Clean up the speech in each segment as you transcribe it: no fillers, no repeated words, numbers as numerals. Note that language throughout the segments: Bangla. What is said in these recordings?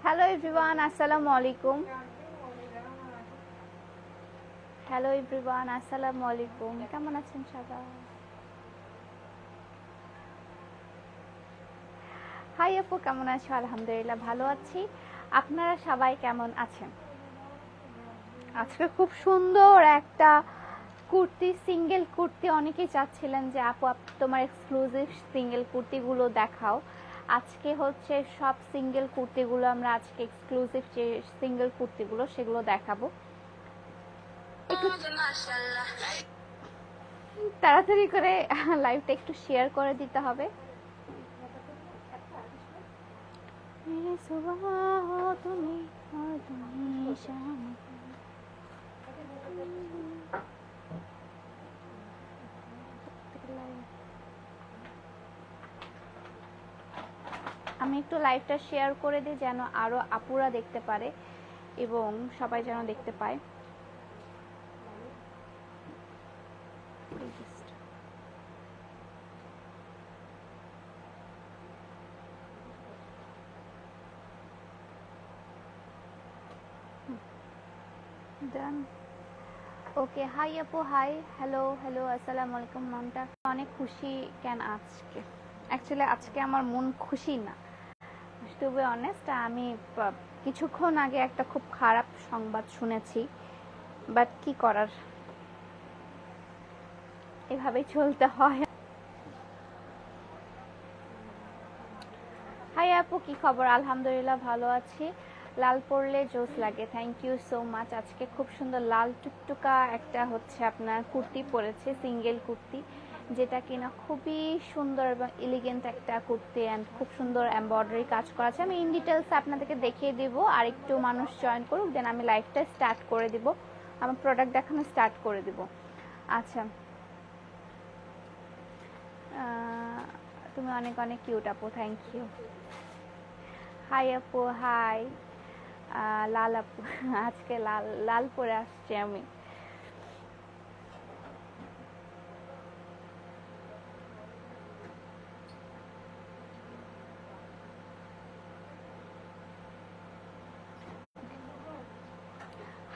হ্যালো এভরিওয়ান, আসসালামু আলাইকুম। হ্যালো এভরিওয়ান, আসসালামু আলাইকুম। কেমন আছেন সবাই? হাই আপু, কেমন আছো? আলহামদুলিল্লাহ ভালো আছি। আপনারা সবাই কেমন আছেন? আজকে খুব সুন্দর একটা কুর্তি, সিঙ্গেল কুর্তি অনেকেই চাচ্ছিলেন যে আপু তোমার এক্সক্লুসিভ সিঙ্গেল কুর্তিগুলো দেখাও। আজকে হচ্ছে সব সিঙ্গেল কুর্তিগুলো আমরা আজকে এক্সক্লুসিভ যে সিঙ্গেল কুর্তিগুলো সেগুলো দেখাবো। একটু তাড়াতাড়ি করে লাইভটা একটু শেয়ার করে দিতে হবে। আমি একটু লাইভটা শেয়ার করে দিই যেন আরো আপুরা দেখতে পারে এবং সবাই যেন দেখতে পায়। ডান, ওকে। হাই আপু, হাই, হ্যালো হ্যালো, আসসালামু আলাইকুম। মনটা অনেক খুশি কেন আজকে? অ্যাকচুয়ালি আজকে আমার মন খুশি না, টু বি অনেস্ট। আমি কিছুক্ষণ আগে একটা খুব খারাপ সংবাদ শুনেছি, বাট কি করার, এভাবেই চলতে হয়। হাই আপু, কি খবর? আলহামদুলিল্লাহ ভালো আছি। লাল পরলে জোস লাগে, থ্যাংক ইউ সো মাচ। আজকে খুব সুন্দর লাল টুকটুকা একটা হচ্ছে আপনার কুর্তি পরেছে, সিঙ্গেল কুর্তি, যেটা কিনা খুবই সুন্দর এবং এলিগেন্ট একটা কুর্তি অ্যান্ড খুব সুন্দর এমব্রয়ডারি কাজ করা আছে। আমি ইন ডিটেলস আপনাদেরকে দেখিয়ে দিব, আর একটু মানুষ জয়েন করুক, দেন আমি লাইভটা স্টার্ট করে দিব, আমার প্রোডাক্ট দেখানো স্টার্ট করে দিব। আচ্ছা, তুমি অনেক অনেক কিউট আপু, থ্যাংক ইউ। হাই আপু, হাই। লাল আপু, আজকে লাল লাল পরে আসছি আমি।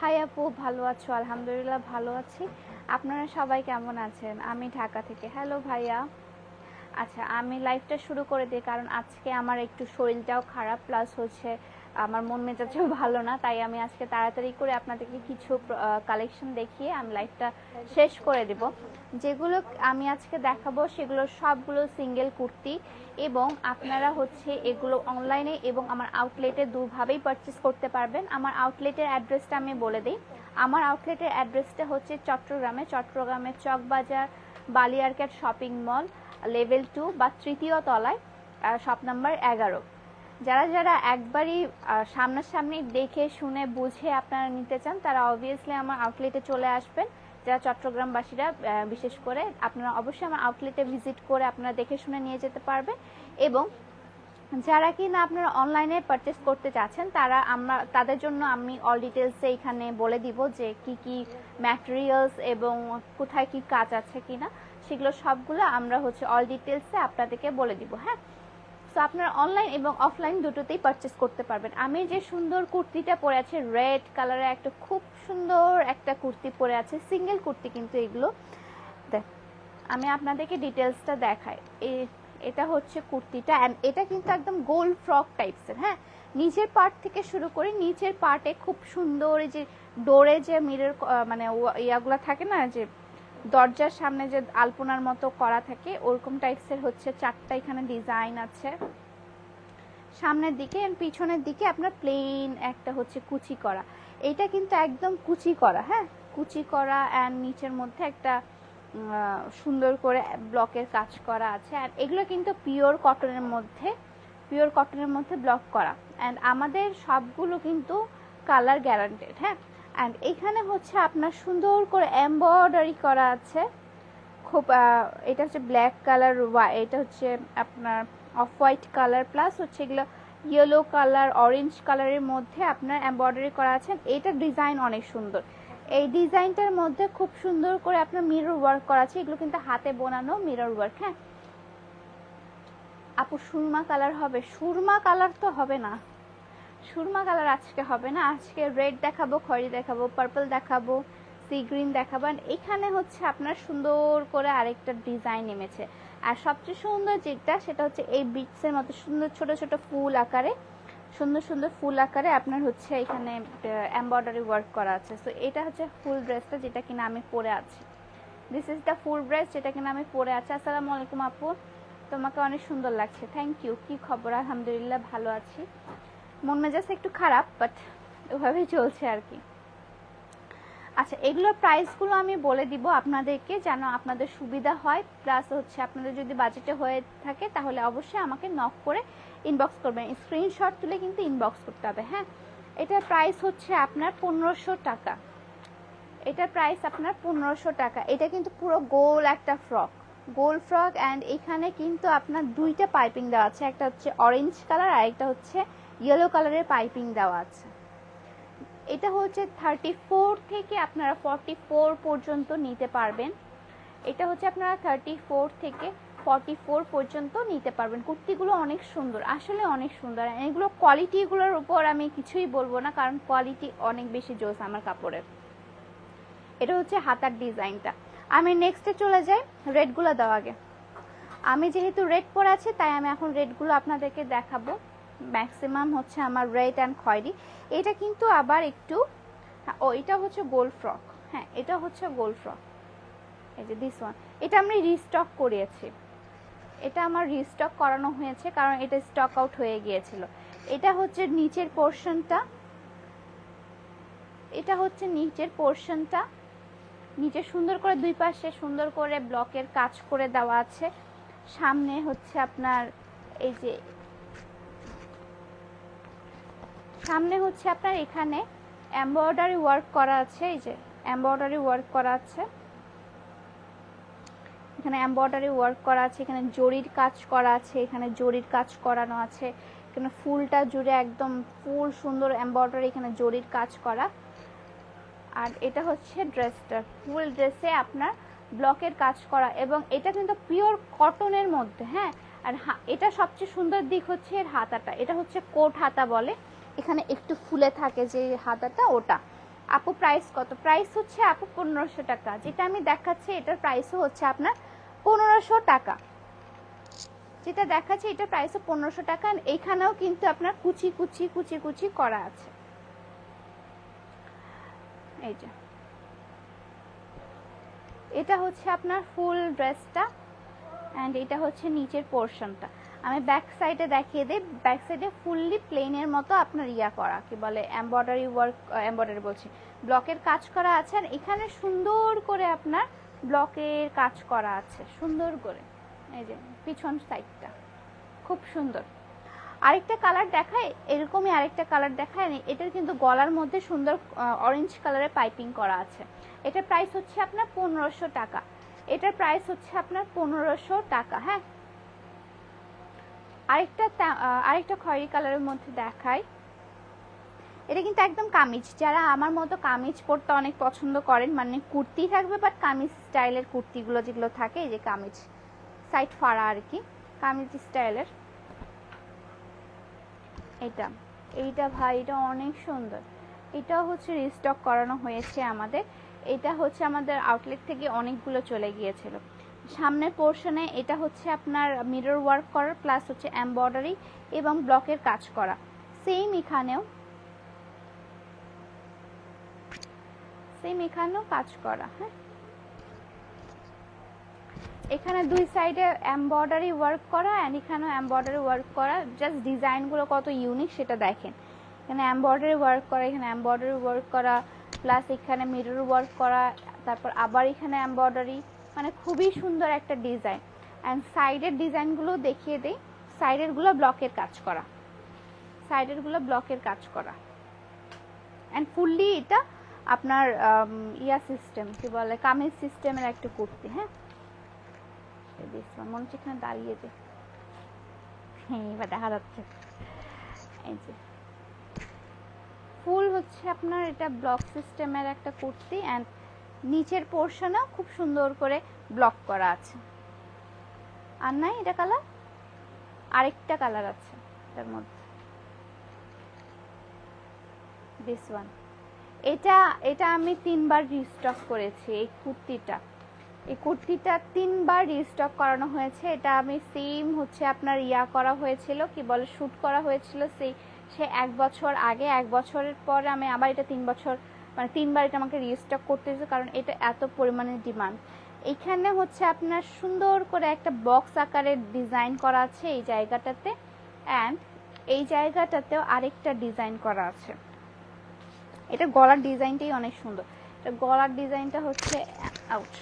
হাই আপু, ভালো আছো? আলহামদুলিল্লাহ ভালো আছি। আপনারা সবাই কেমন আছেন? আমি ঢাকা থেকে। হ্যালো ভাইয়া। আচ্ছা, আমি লাইভটা শুরু করে দিই, কারণ আজকে আমার একটু শরীরটাও খারাপ, প্লাস হচ্ছে আমার মন মেজাজও ভালো না, তাই আমি আজকে তাড়াতাড়ি করে আপনাদেরকে কিছু কালেকশন দেখিয়ে আমি লাইভটা শেষ করে দেব। যেগুলো আমি আজকে দেখাবো সেগুলো সবগুলো সিঙ্গেল কুর্তি, এবং আপনারা হচ্ছে এগুলো অনলাইনে এবং আমার আউটলেটে দুভাবেই পারচেস করতে পারবেন। আমার আউটলেটের অ্যাড্রেসটা আমি বলে দিই। আমার আউটলেটের অ্যাড্রেসটা হচ্ছে চট্টগ্রামের চকবাজার বালিয়ারক্যাট শপিং মল, লেভেল 2 বা তৃতীয় তলায়, শপ নাম্বার 11। যারা যারা একবারই সামনাসামনি দেখে শুনে বুঝে আপনারা নিতে চান, তারা অবভিয়াসলি আমার আউটলেটে চলে আসবেন। যারা চট্টগ্রামবাসীরা বিশেষ করে, আপনারা অবশ্যই আমার আউটলেটে ভিজিট করে আপনারা দেখে শুনে নিয়ে যেতে পারবেন। এবং যারা কিনা আপনারা অনলাইনে পারচেস করতে চাচ্ছেন, তাদের জন্য আমি অল ডিটেলসে এখানে বলে দিব যে কি কি ম্যাটেরিয়ালস এবং কোথায় কি কাজ আছে কিনা, সেগুলো সবগুলো আমরা হচ্ছে অল ডিটেলসে আপনাদেরকে বলে দিব। হ্যাঁ, সো আপনারা অনলাইন এবং অফলাইন দুটোতেই পারচেস করতে পারবেন। আমি যে সুন্দর কুর্তিটা পরে আছি, রেড কালারের একটা খুব সুন্দর একটা কুর্তি পরে আছে, সিঙ্গেল কুর্তি কিন্তু এগুলো। আমি আপনাদেরকে ডিটেলসটা দেখাই। এটা হচ্ছে কুর্তিটা, অ্যান্ড এটা কিন্তু একদম গোল ফ্রক টাইপসের। হ্যাঁ, নিচের পার্ট থেকে শুরু করে নিচের পার্টে খুব সুন্দর এই যে ডোরে যে মিরর মানে ইয়াগুলা থাকে না, যে দরজার সামনে যে আলপনার মতো করা থাকে, ওরকম টাইপসের হচ্ছে 4টা এখানে ডিজাইন আছে সামনের দিকে, এন্ড পিছনের দিকে আপনার প্লেন একটা হচ্ছে কুচি করা। এইটা কিন্তু একদম কুচি করা, হ্যাঁ কুচি করা, অ্যান্ড নিচের মধ্যে একটা সুন্দর করে ব্লকের কাজ করা আছে। আর এগুলো কিন্তু পিওর কটনের মধ্যে ব্লক করা, অ্যান্ড আমাদের সবগুলো কিন্তু কালার গ্যারান্টেড। হ্যাঁ, অ্যান্ড এখানে হচ্ছে আপনার সুন্দর করে এমব্রয়ডারি করা আছে, খুব এটা হচ্ছে ব্ল্যাক কালার, এটা হচ্ছে আপনার অফ হোয়াইট কালার প্লাস হচ্ছে এগুলো ইয়েলো কালার, অরেঞ্জ কালারের মধ্যে আপনার এমব্রয়ডারি করা আছে। এইটা ডিজাইন অনেক সুন্দর। এই ডিজাইনটার মধ্যে খুব সুন্দর করে আপনার মিরর ওয়ার্ক করা আছে। এগুলো কিন্তু হাতে বোনানো মিরর ওয়ার্ক। হ্যাঁ আপু সুরমা কালার হবে? সুরমা কালার তো হবে না, সুরমা কালার আজকে হবে না। আজকে রেড দেখাবো, খয়েরি দেখাবো, পার্পল দেখাবো, সি গ্রিন দেখাবো। এখানে হচ্ছে আপনার সুন্দর করে আরেকটা ডিজাইন নেমেছে। আর সবচেয়ে সুন্দর যেটা সেটা হচ্ছে এই বিটসের মতো সুন্দর ছোট ছোট ফুল আকারে, সুন্দর সুন্দর ফুল আকারে আপনার হচ্ছে এখানে এমব্রয়ডারি ওয়ার্ক করা আছে। সো এটা হচ্ছে ফুল ড্রেসটা যেটা কিনা আমি পরে আছি। This is the full dress যেটা কিনা আমি পরে আছি। আসসালামু আলাইকুম আপু, তোমাকে অনেক সুন্দর লাগছে। Thank you. কি খবর? আলহামদুলিল্লাহ ভালো আছি। মন মেজাজ একটু খারাপ, বাট ওভাবেই চলছে আর কি। আচ্ছা এগুলোর প্রাইসগুলো আমি বলে দিব আপনাদেরকে যেন আপনাদের সুবিধা হয়, প্লাস হচ্ছে আপনাদের যদি বাজেটে হয়ে থাকে তাহলে অবশ্যই আমাকে নক করে ইনবক্স করবেন। স্ক্রিনশট তুলে কিন্তু ইনবক্স করতে হবে। হ্যাঁ এটার প্রাইস হচ্ছে আপনার 1500 টাকা। এটার প্রাইস আপনার 1500 টাকা। এটা কিন্তু পুরো গোল একটা ফ্রক, গোল ফ্রক। অ্যান্ড এখানে কিন্তু আপনার দুইটা পাইপিং দেওয়া আছে, একটা হচ্ছে অরেঞ্জ কালার আর একটা হচ্ছে ইয়েলো কালারের পাইপিং দেওয়া আছে। এটা হচ্ছে 34 থেকে আপনারা 44 পর্যন্ত নিতে পারবেন। এটা হচ্ছে আপনারা 34 থেকে 44 পর্যন্ত নিতে পারবেন। কুর্তিগুলো অনেক সুন্দর, আসলে অনেক সুন্দর। এগুলো কোয়ালিটিগুলোর উপর আমি কিছুই বলবো না, কারণ কোয়ালিটি অনেক বেশি জোস আমার কাপড়ের। এটা হচ্ছে হাতার ডিজাইনটা। আমি নেক্সটে চলে যাই, রেডগুলো দেওয়া আগে। আমি যেহেতু রেড পরে আছি তাই আমি এখন রেডগুলো আপনাদেরকে দেখাবো। ম্যাক্সিমাম হচ্ছে আমার রেড অ্যান্ড খয়েরি। এটা কিন্তু আবার একটু, ও এটা হচ্ছে গোল ফ্রক। হ্যাঁ এটা হচ্ছে গোল ফ্রক। এই যে দিস ওয়ান, এটা আমি রিস্টক করিয়েছি। এটা আমার রিস্টক করানো হয়েছে কারণ এটা স্টক আউট হয়ে গিয়েছিল। এটা হচ্ছে নিচের পোর্শনটা, এটা হচ্ছে নিচের পোর্শনটা। নিচে সুন্দর করে দুই পাশে সুন্দর করে ব্লকের কাজ করে দেওয়া আছে। সামনে হচ্ছে আপনার এই যে সামনে হচ্ছে আপনার এখানে এমব্রয়ডারি ওয়ার্ক করা আছে। এই যে এমব্রয়ডারি ওয়ার্ক করা আছে, এখানে এমব্রয়ডারি ওয়ার্ক করা আছে, এখানে জরির কাজ করা আছে, এখানে জরির কাজ করানো আছে, এখানে ফুলটা জুড়ে একদম ফুল সুন্দর এমব্রয়ডারি, এখানে জরির কাজ করা। আর এটা হচ্ছে ড্রেসটা, ফুল ড্রেসে আপনার ব্লকের কাজ করা, এবং এটা কিন্তু পিওর কটনের মধ্যে। হ্যাঁ আর এটা সবচেয়ে সুন্দর দিক হচ্ছে এর হাতাটা, এটা হচ্ছে কোট হাতা বলে, এখানে একটু ফুলে থাকে যে হাতাটা, ওটা। আপু প্রাইস কত? প্রাইস হচ্ছে আপু 1500 টাকা। যেটা আমি দেখাচ্ছি এটার প্রাইসও হচ্ছে আপনার 1500 টাকা। যেটা দেখাচ্ছি এটার প্রাইসও 1500 টাকা। এইখানেও কিন্তু আপনার কুচি কুচি কুচি কুচি করা আছে। এই যে এটা হচ্ছে আপনার ফুল ড্রেসটা, অ্যান্ড এটা হচ্ছে নিচের পোর্শনটা। আমি ব্যাক সাইডে দেখিয়ে দিই। ব্যাক সাইডে ফুললি প্লেনের মতো আপনার ইয়া করা, কি বলে এমব্রয়ডারি ওয়ার্ক, এমব্রয়ডারি বলছি, ব্লকের কাজ করা আছে। আর এখানে সুন্দর করে আপনার ব্লকের কাজ করা আছে সুন্দর করে। এই যে পিছন সাইডটা খুব সুন্দর। আরেকটা কালার দেখায়, এরকমই আরেকটা কালার দেখায়। এটার কিন্তু গলার মধ্যে সুন্দর অরেঞ্জ কালারের পাইপিং করা আছে। এটার প্রাইস হচ্ছে আপনার 1500 টাকা। এটার প্রাইস হচ্ছে আপনার 1500 টাকা। হ্যাঁ আরেকটা খয়েরি কালারের মধ্যে দেখাই। এটা কিন্তু একদম কামিজ, যারা আমার মতো কামিজ পরতে অনেক পছন্দ করেন, মানে কুর্তি থাকবে বাট কামিজ স্টাইলের কুর্তিগুলো যেগুলো থাকে, এই যে কামিজ সাইড ফাড়া আর কি, কামিজ স্টাইলের। এইটা ভাই এটা অনেক সুন্দর। এটাও হচ্ছে রিস্টক করানো হয়েছে আমাদের। এটা হচ্ছে আমাদের আউটলেট থেকে অনেকগুলো চলে গিয়েছিল। সামনের পোর্শনে এটা হচ্ছে আপনার মিরর ওয়ার্ক করা প্লাস হচ্ছে এমব্রয়ডারি এবং ব্লকের কাজ করা। সেম এখানেও কাজ করা। হ্যাঁ এখানে দুই সাইডে এমব্রয়ডারি ওয়ার্ক করা, অ্যান্ড এখানেও এমব্রয়ডারি ওয়ার্ক করা। জাস্ট ডিজাইনগুলো কত ইউনিক সেটা দেখেন। এখানে এমব্রয়ডারি ওয়ার্ক করা, এখানে এমব্রয়ডারি ওয়ার্ক করা, প্লাস এখানে মিরর ওয়ার্ক করা, তারপর আবার এখানে এমব্রয়ডারি, মানে খুবই সুন্দর একটা ডিজাইন। অ্যান্ড সাইডের ডিজাইনগুলো দেখিয়ে দিই। সাইডেরগুলো ব্লকের কাজ করা, অ্যান্ড ফুললি এটা আপনার ইয়া সিস্টেম, কি বলে কামিজ সিস্টেমের একটা কুর্তি। হ্যাঁ দিস ওয়ান, মনে হচ্ছে এখানে দাঁড়িয়ে যে, হ্যাঁ এবার দেখা যাচ্ছে। এই যে ফুল হচ্ছে আপনার এটা ব্লক সিস্টেমের একটা কুর্তি, অ্যান্ড নিচের পোর্শনে খুব সুন্দর করে ব্লক করা আছে। আর নাই এটা কালার, আরেকটা কালার আছে এটার মধ্যে, দিস ওয়ান। এটা আমি 3 বার রিস্টক করেছি এই কুর্তিটা। এই কুর্তিটা 3 বার রিস্টক করানো হয়েছে। এটা আমি সেম হচ্ছে আপনার করা হয়েছিল, কি বলে, শ্যুট করা হয়েছিল সে 1 বছর আগে। 1 বছরের পরে আমি আবার এটা 3 বছর, মানে 3 বার এটা আমাকে রিস্টক করতে হয়েছে, কারণ এটা এত পরিমাণে ডিমান্ড। এখানে হচ্ছে আপনার সুন্দর করে একটা বক্স আকারের ডিজাইন করা আছে এই জায়গাটাতে, অ্যান্ড এই জায়গাটাতেও আরেকটা ডিজাইন করা আছে। এটা গলার ডিজাইনটাই অনেক সুন্দর। এটা গলার ডিজাইনটা হচ্ছে আউট,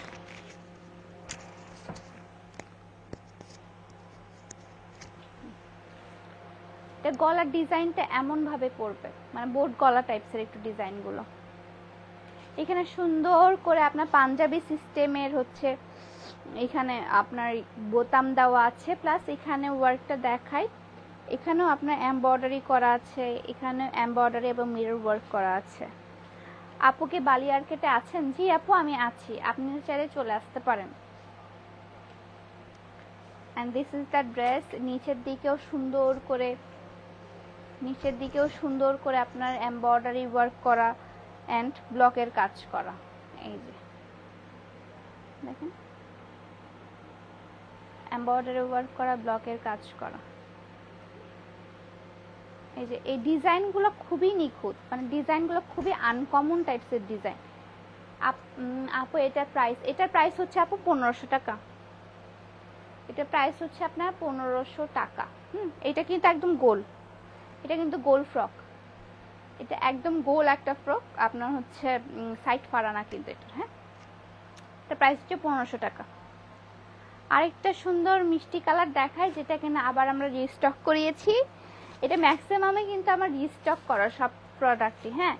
এটা গলার ডিজাইনটা এমন ভাবে পড়বে, মানে বোট গলা টাইপসের একটু ডিজাইনগুলো। এখানে সুন্দর করে আপনার পাঞ্জাবি সিস্টেমের হচ্ছে এখানে আপনার বোতাম দেওয়া আছে, প্লাস এখানে ওয়ার্কটা দেখাই, এখানেও আপনার এমব্রয়ডারি করা আছে, এখানে এমব্রয়ডারি এবং মিরর ওয়ার্ক করা আছে। আপু কি বালি মার্কেটে আছেন? জি আপু আমি আছি, আপনি চাইলে চলে আসতে পারেন। And this is the dress. নিচের দিকেও সুন্দর করে আপনার এমব্রয়ডারি ওয়ার্ক করা অ্যান্ড ব্লকের কাজ করা। এই যে দেখেন, এমব্রয়ডারি ওয়ার্ক করা, ব্লকের কাজ করা। এই যে এই ডিজাইনগুলো খুবই নিখুঁত, মানে ডিজাইনগুলো খুবই আনকমন টাইপসের ডিজাইন। আপু এটার প্রাইস হচ্ছে আপু 1500 টাকা। এটা প্রাইস হচ্ছে আপনার 1500 টাকা। এটা কিন্তু একদম গোল, এটা কিন্তু গোল ফ্রক, এটা একদম গোল একটা ফ্রক, আপনার হচ্ছে সাইড ফাড়ানা কিন্তু এটা। হ্যাঁ, এটা প্রাইস হচ্ছে 1500 টাকা। আরেকটা সুন্দর মিষ্টি কালার দেখায়, যেটা কিনা আবার আমরা রিস্টক করিয়েছি। এটা ম্যাক্সিমামে কিন্তু আমার রিস্টক করা সব প্রোডাক্টই, হ্যাঁ,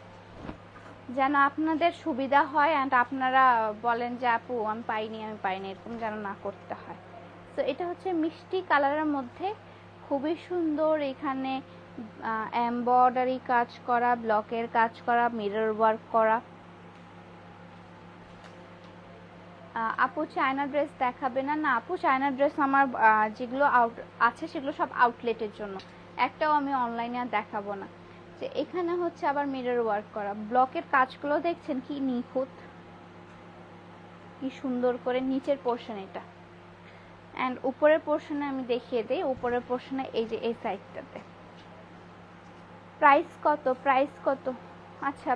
যেন আপনাদের সুবিধা হয় অ্যান্ড আপনারা বলেন যে আপু আমি পাইনি এরকম যেন না করতে হয়। তো এটা হচ্ছে মিষ্টি কালারের মধ্যে খুবই সুন্দর, এখানে এমব্রয়ডারি কাজ করা, ব্লকের কাজ করা, মিরর ওয়ার্ক করা। আপু চায়না ড্রেস দেখাবে না? না আপু, চায়না ড্রেস আমার যেগুলো আছে সেগুলো সব আউটলেটের জন্য, একটাও আমি অনলাইনে আর দেখাবো না। যে এখানে হচ্ছে আবার মিরর ওয়ার্ক করা, ব্লকের কাজগুলো দেখছেন কি নিখুঁত, কি সুন্দর করে নিচের পোর্শন এটা, অ্যান্ড উপরের পোর্শনে আমি দেখিয়ে দিই। উপরের পোর্শনে এই যে এই সাইডটাতে প্রাইস কত? আচ্ছা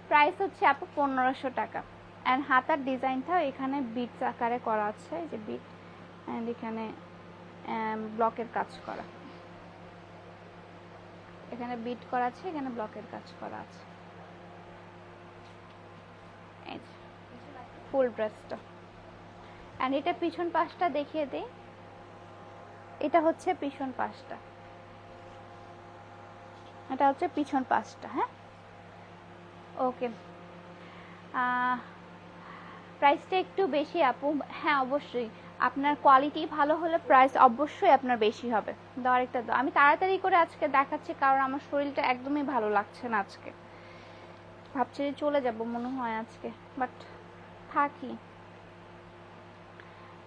প্রাইস হচ্ছে আপু 1500 টাকা। অ্যান্ড হাতার ডিজাইনটাও এখানে বিটস আকারে করা আছে, এই যে বিট, অ্যান্ড এখানে ব্লকের কাজ করা, এখানে বিট করা আছে, এখানে ব্লকের কাজ করা আছে। এই যে ফুল ড্রেসটা। অ্যান্ড এটা পিছন পাশটা দেখিয়ে দিই, এটা হচ্ছে পিছন পাশটা, এটা হচ্ছে পিছন পাশটা। হ্যাঁ, ওকে। প্রাইসটা একটু বেশি আপু। হ্যাঁ অবশ্যই, আপনার কোয়ালিটি ভালো হলে প্রাইস অবশ্যই আপনার বেশি হবে। আরেকটা দাও, আমি তাড়াতাড়ি করে আজকে দেখাচ্ছি কারণ আমার শরীরটা একদমই ভালো লাগছে না আজকে, ভাবছি যে চলে যাব মনে হয় আজকে, বাট থাকি।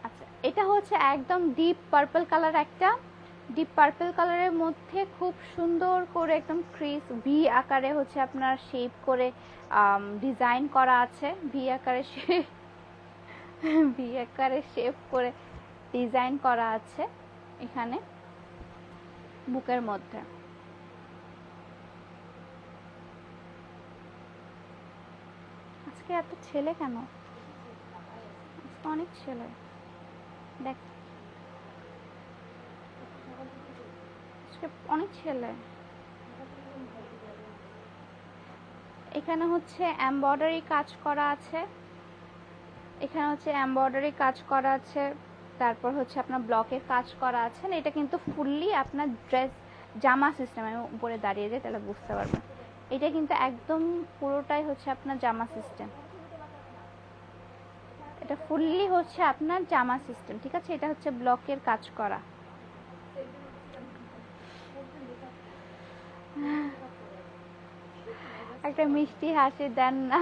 আচ্ছা, এটা হচ্ছে একদম ডিপ পার্পল কালার, একটা ডিপ পার্পল কালারের মধ্যে খুব সুন্দর করে একদম ক্রিস ভি আকারে হচ্ছে আপনার শেপ করে ডিজাইন করা আছে, ভি আকারে শেপ করে ডিজাইন করা আছে এখানে বুকের মধ্যে। আজকে এত ছেলে কেন? আজকে অনেক ছেলে, দেখ অনেক ছেলে। এখানে হচ্ছে এমব্রয়ডারি কাজ করা আছে, এখানে হচ্ছে এমব্রয়ডারি কাজ করা আছে, তারপর হচ্ছে আপনার ব্লকের কাজ করা আছে। এটা কিন্তু ফুললি আপনার ড্রেস জামা সিস্টেম, আমি উপরে দাঁড়িয়ে যাই তাহলে বুঝতে পারবেন। এটা কিন্তু একদম পুরোটাই হচ্ছে আপনার জামা সিস্টেম, এটা ফুললি হচ্ছে আপনার জামা সিস্টেম, ঠিক আছে? এটা হচ্ছে ব্লকের কাজ করা। একটা মিষ্টি হাসি দেন না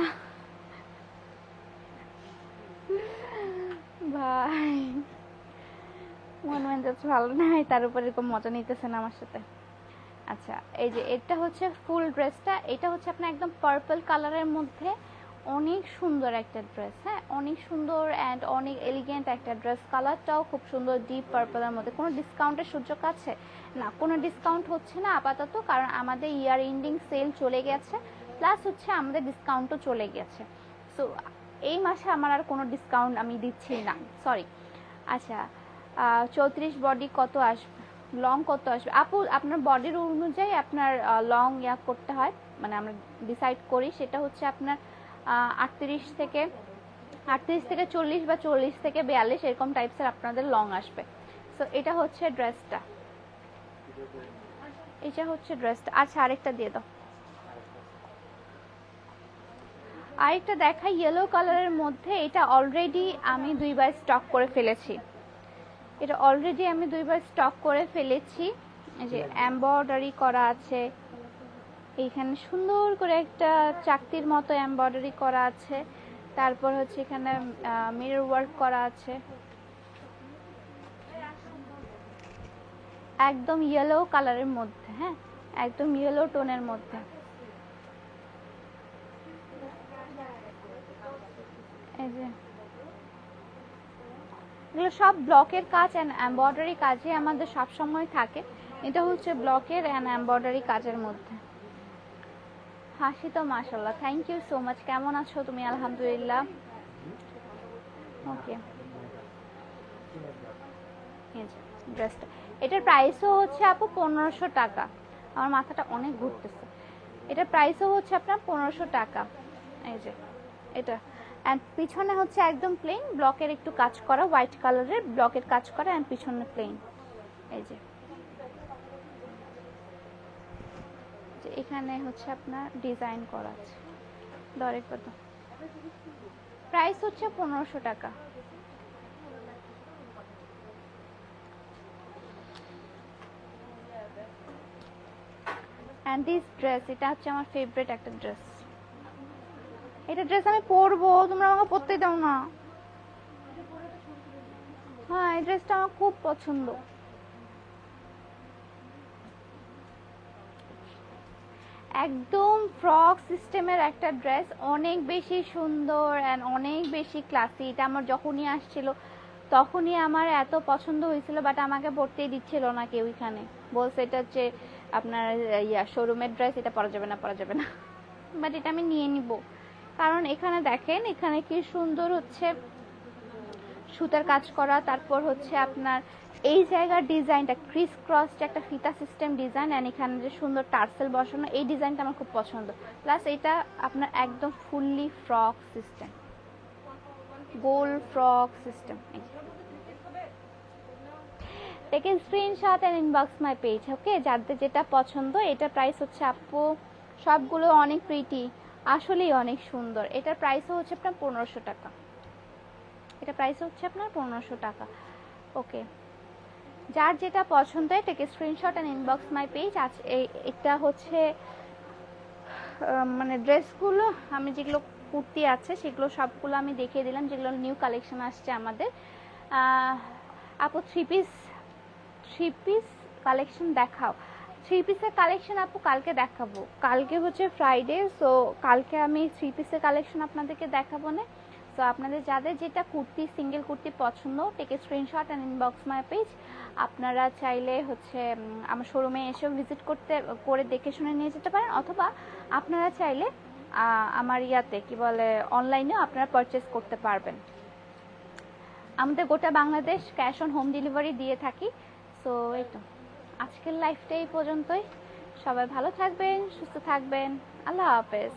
ভাই, মন মেজাজ ভালো নাই, তার উপর এরকম মজা নিতেছেন আমার সাথে। আচ্ছা, এই যে এটা হচ্ছে ফুল ড্রেসটা, এটা হচ্ছে আপনার একদম পার্পল কালারের মধ্যে অনেক সুন্দর একটা ড্রেস। হ্যাঁ, অনেক সুন্দর অ্যান্ড অনেক এলিগেন্ট একটা ড্রেস। কালারটাও খুব সুন্দর, ডিপ পার্পলের মধ্যে। কোনো ডিসকাউন্টের সুযোগ আছে? না, কোনো ডিসকাউন্ট হচ্ছে না আপাতত, কারণ আমাদের ইয়ার এন্ডিং সেল চলে গেছে, প্লাস হচ্ছে আমাদের ডিসকাউন্টও চলে গেছে। সো এই মাসে আমার আর কোনো ডিসকাউন্ট আমি দিচ্ছি না, সরি। আচ্ছা, 34 বডি কত আসবে, লং কত আসবে আপু? আপনার বডির অনুযায়ী আপনার লং করতে হয়, মানে আমরা ডিসাইড করি। সেটা হচ্ছে আপনার 38 থেকে 40 বা 40 থেকে 42 এরকম টাইপসের আপনাদের লং আসবে। সো এটা হচ্ছে ড্রেসটা, এটা হচ্ছে ড্রেসটা। আচ্ছা, আরেকটা দিয়ে দাও, আরেকটা দেখা ইয়েলো কালারের মধ্যে। এটা অলরেডি আমি 2বার স্টক করে ফেলেছি, এটা অলরেডি আমি 2বার স্টক করে ফেলেছি। এই যে এমব্রয়ডারি করা আছে, এইখানে সুন্দর করে একটা চাকতির মতো এমব্রয়ডারি করা আছে। তারপর হচ্ছে এখানে মিরর ওয়ার্ক করা আছে, একদম ইয়েলো কালারের মধ্যে। হ্যাঁ, একদম ইয়েলো টোনের মধ্যে। এই যে এগুলো সব ব্লকের কাজ অ্যান্ড এমব্রয়ডারি কাজে আমাদের সব সময় থাকে। এটা হচ্ছে ব্লকের অ্যান্ড এমব্রয়ডারি কাজের মধ্যে। হাসি তো মাশাআল্লাহ, থ্যাংক ইউ সো মাচ। কেমন আছো তুমি? আলহামদুলিল্লাহ। ওকে, ড্রেসটা, এটার প্রাইসও হচ্ছে আপু 1500 টাকা। আমার মাথাটা অনেক ঘুরতেছে। এটার প্রাইসও হচ্ছে আপনার 1500 টাকা। এই যে এটা, অ্যান্ড পিছনে হচ্ছে একদম প্লেন, ব্লকের একটু কাজ করা, হোয়াইট কালারের ব্লকের কাজ করা, অ্যান্ড পিছনে প্লেন। এই যে এখানে হচ্ছে আপনার ডিজাইন করা আছে। দরে কত? প্রাইস হচ্ছে 1500 টাকা। অ্যান্ড দিস ড্রেস, এটা হচ্ছে আমার ফেভারিট একটা ড্রেস। এটা ড্রেস আমি পরবো, তোমরা আমাকে পরতে দাও না। হ্যাঁ, এই ড্রেসটা আমার খুব পছন্দ। একদম ফ্রক সিস্টেমের একটা ড্রেস, অনেক বেশি সুন্দর অ্যান্ড অনেক বেশি ক্লাসি। এটা আমার যখনই আসছিল তখনই আমার এত পছন্দ হয়েছিল, বাট আমাকে পরতেই দিচ্ছিল না কেউ। এখানে বলছে এটা হচ্ছে আপনার শোরুমের ড্রেস, এটা পরা যাবে না, পরা যাবে না। বাট এটা আমি নিয়ে নিব, কারণ এখানে দেখেন, এখানে কি সুন্দর হচ্ছে সুতার কাজ করা। তারপর হচ্ছে আপনার এই জায়গার ডিজাইনটা ক্রিস ক্রস একটা ফিতা সিস্টেম ডিজাইন, অ্যান্ড এখানে যে সুন্দর টার্সেল বসানো, এই ডিজাইনটা আমার খুব পছন্দ। প্লাস এটা আপনার একদম fully frock system, goal frock system. Take a screenshot and inbox my page. Okay, যাদের যেটা পছন্দ। এটা প্রাইস হচ্ছে আপু, সবগুলো অনেক প্রিটি, আসলেই অনেক সুন্দর। এটার প্রাইসও হচ্ছে আপনার 1500 টাকা। এটা প্রাইস হচ্ছে আপনার 1500 টাকা। ওকে, যার যেটা পছন্দ হয় take screenshot and inbox my page. আজ এটা হচ্ছে মানে ড্রেসগুলো আমি যেগুলো কুর্তি আছে সেগুলো সবগুলো আমি দেখিয়ে দিলাম, যেগুলো নিউ কালেকশন আসছে আমাদের। আপু থ্রি পিস কালেকশন দেখাও। থ্রি পিসের কালেকশন আপু কালকে দেখাবো, কালকে হচ্ছে ফ্রাইডে, সো কালকে আমি থ্রি পিসের কালেকশন আপনাদেরকে দেখাবো না। সো আপনাদের যাদের যেটা কুর্তি, সিঙ্গেল কুর্তি পছন্দ, take a screenshot and inbox my page. আপনারা চাইলে হচ্ছে আমার শোরুমে এসেও ভিজিট করে দেখে শুনে নিয়ে যেতে পারেন, অথবা আপনারা চাইলে আমার ইয়াতে কি বলে অনলাইনেও আপনারা পারচেস করতে পারবেন। আমাদের গোটা Bangladesh cash on home delivery দিয়ে থাকি। সো এই তো আজকের লাইফটা এই পর্যন্তই। সবাই ভালো থাকবেন, সুস্থ থাকবেন। আল্লাহ হাফেজ।